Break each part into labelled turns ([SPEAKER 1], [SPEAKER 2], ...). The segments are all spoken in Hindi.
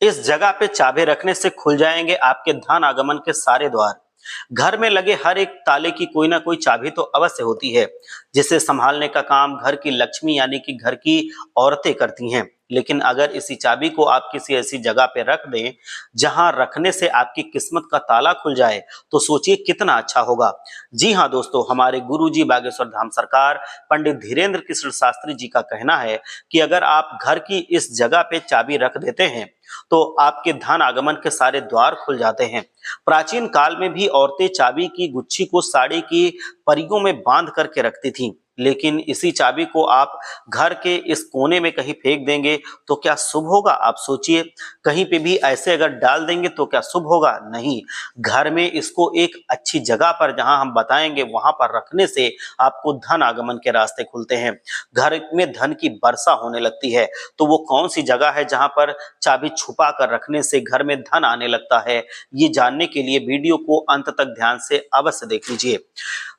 [SPEAKER 1] इस जगह पे चाबी रखने से खुल जाएंगे आपके धन आगमन के सारे द्वार। घर में लगे हर एक ताले की कोई ना कोई चाबी तो अवश्य होती है, जिसे संभालने का काम घर की लक्ष्मी यानी कि घर की औरतें करती हैं। लेकिन अगर इसी चाबी को आप किसी ऐसी जगह पे रख दें जहां रखने से आपकी किस्मत का ताला खुल जाए, तो सोचिए कितना अच्छा होगा। जी हाँ दोस्तों, हमारे गुरु जी बागेश्वर धाम सरकार पंडित धीरेन्द्र कृष्ण शास्त्री जी का कहना है कि अगर आप घर की इस जगह पे चाबी रख देते हैं तो आपके धन आगमन के सारे द्वार खुल जाते हैं। प्राचीन काल में भी औरतें चाबी की गुच्छी को साड़ी की परियों में बांध करके रखती थीं। लेकिन इसी चाबी को आप घर के इस कोने में कहीं फेंक देंगे तो क्या शुभ होगा? आप सोचिए, कहीं पे भी ऐसे अगर डाल देंगे तो क्या शुभ होगा? नहीं। घर में इसको एक अच्छी जगह पर जहां हम बताएंगे वहां पर रखने से आपको धन आगमन के रास्ते खुलते हैं, घर में धन की वर्षा होने लगती है। तो वो कौन सी जगह है जहां पर चाबी छुपा कर रखने से घर में धन आने लगता है? ये जानने के लिए वीडियो को अंत तक ध्यान से अवश्य देख लीजिए।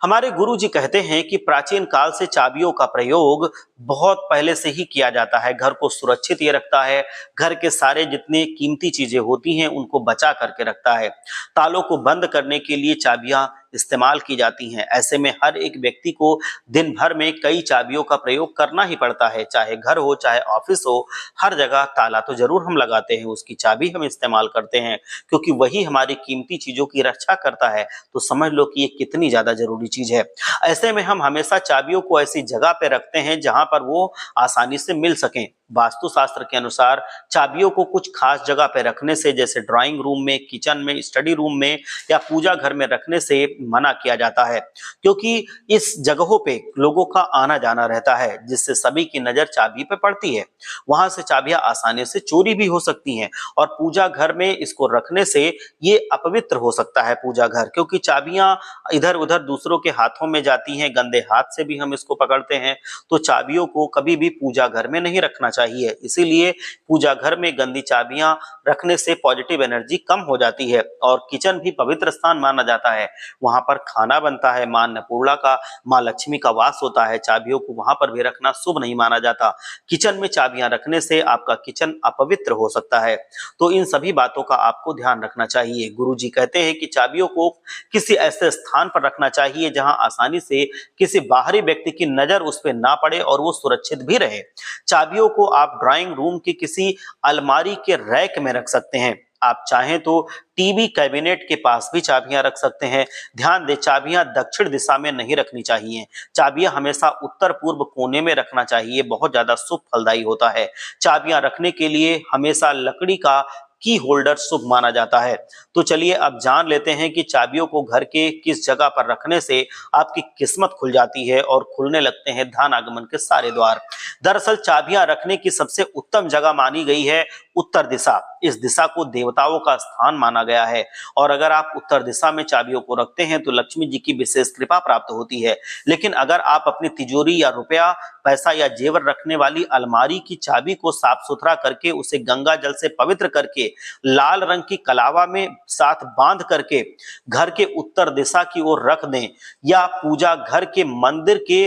[SPEAKER 1] हमारे गुरु जी कहते हैं कि प्राचीन काल से चाबियों का प्रयोग बहुत पहले से ही किया जाता है। घर को सुरक्षित ये रखता है, घर के सारे जितने कीमती चीजें होती हैं उनको बचा करके रखता है। तालों को बंद करने के लिए चाबियां इस्तेमाल की जाती हैं। ऐसे में हर एक व्यक्ति को दिन भर में कई चाबियों का प्रयोग करना ही पड़ता है, चाहे घर हो चाहे ऑफिस हो, हर जगह ताला तो जरूर हम लगाते हैं, उसकी चाबी हम इस्तेमाल करते हैं, क्योंकि वही हमारी कीमती चीजों की रक्षा करता है। तो समझ लो कि ये कितनी ज्यादा जरूरी चीज है। ऐसे में हम हमेशा चाबियों को ऐसी जगह पे रखते हैं जहां पर वो आसानी से मिल सकें। वास्तुशास्त्र के अनुसार चाबियों को कुछ खास जगह पे रखने से, जैसे ड्राइंग रूम में, किचन में, स्टडी रूम में या पूजा घर में रखने से मना किया जाता है, क्योंकि इस जगहों पे लोगों का आना जाना रहता है, जिससे सभी की नजर चाबी पे पड़ती है। वहां से चाबियां आसानी से चोरी भी हो सकती हैं और पूजा घर में इसको रखने से ये अपवित्र हो सकता है पूजा घर, क्योंकि चाबियां इधर उधर दूसरों के हाथों में जाती हैं, गंदे हाथ से भी हम इसको पकड़ते हैं। तो चाबियों को कभी भी पूजा घर में नहीं रखना चाहिए। इसीलिए पूजा घर में गंदी चाबियां रखने से पॉजिटिव एनर्जी कम हो जाती है। और किचन भी पवित्र स्थान माना जाता है, वहां पर खाना बनता है, मां अन्नपूर्णा का, मां लक्ष्मी का वास होता है। चाबियों को वहां पर भी रखना शुभ नहीं माना जाता। किचन में चाबियां रखने से आपका किचन अपवित्र हो सकता है। तो इन सभी बातों का आपको ध्यान रखना चाहिए। गुरुजी कहते हैं कि चाबियों को किसी ऐसे स्थान पर रखना चाहिए जहां आसानी से किसी बाहरी व्यक्ति की नजर उस पर ना पड़े और वो सुरक्षित भी रहे। चाबियों को आप ड्राइंग रूम की किसी अलमारी के रैक में रख सकते हैं। आप चाहें तो टीवी कैबिनेट के पास भी चाबियां रख सकते हैं। ध्यान दें, चाबियां दक्षिण दिशा में नहीं रखनी चाहिए। चाबियां हमेशा उत्तर पूर्व कोने में रखना चाहिए, बहुत ज्यादा शुभ फलदायी होता है। चाबियां रखने के लिए हमेशा लकड़ी का की होल्डर शुभ माना जाता है। तो चलिए अब जान लेते हैं कि चाबियों को घर के किस जगह पर रखने से आपकी किस्मत खुल जाती है और खुलने लगते हैं धन आगमन के सारे द्वार। दरअसल चाबियां रखने की सबसे उत्तम जगह मानी गई है उत्तर दिशा। इस दिशा को देवताओं का स्थान माना गया है और अगर आप उत्तर दिशा में चाबियों को रखते हैं तो लक्ष्मी जी की विशेष कृपा प्राप्त होती है। लेकिन अगर आप अपनी तिजोरी या रुपया, पैसा या जेवर रखने वाली अलमारी की चाबी को साफ सुथरा करके उसे गंगा जल से पवित्र करके लाल रंग की कलावा में साथ बांध करके घर के उत्तर दिशा की ओर रख दें या पूजा घर के मंदिर के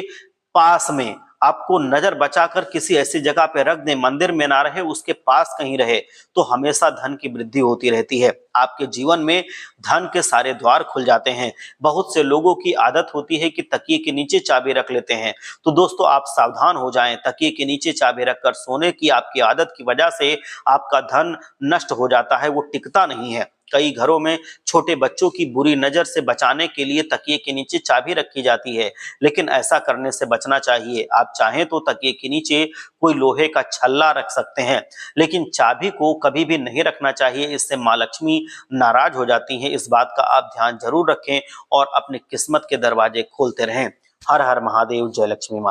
[SPEAKER 1] पास में आपको नजर बचाकर किसी ऐसी जगह पे रख दें, मंदिर में ना रहे, उसके पास कहीं रहे, तो हमेशा धन की वृद्धि होती रहती है। आपके जीवन में धन के सारे द्वार खुल जाते हैं। बहुत से लोगों की आदत होती है कि तकिए के नीचे चाबी रख लेते हैं। तो दोस्तों आप सावधान हो जाएं, तकिए के नीचे चाबी रखकर सोने की आपकी आदत की वजह से आपका धन नष्ट हो जाता है, वो टिकता नहीं है। कई घरों में छोटे बच्चों की बुरी नजर से बचाने के लिए तकिए के नीचे चाबी रखी जाती है, लेकिन ऐसा करने से बचना चाहिए। आप चाहें तो तकिए के नीचे कोई लोहे का छल्ला रख सकते हैं, लेकिन चाबी को कभी भी नहीं रखना चाहिए, इससे मां लक्ष्मी नाराज हो जाती हैं। इस बात का आप ध्यान जरूर रखें और अपनी किस्मत के दरवाजे खोलते रहें। हर हर महादेव, जय लक्ष्मी माता।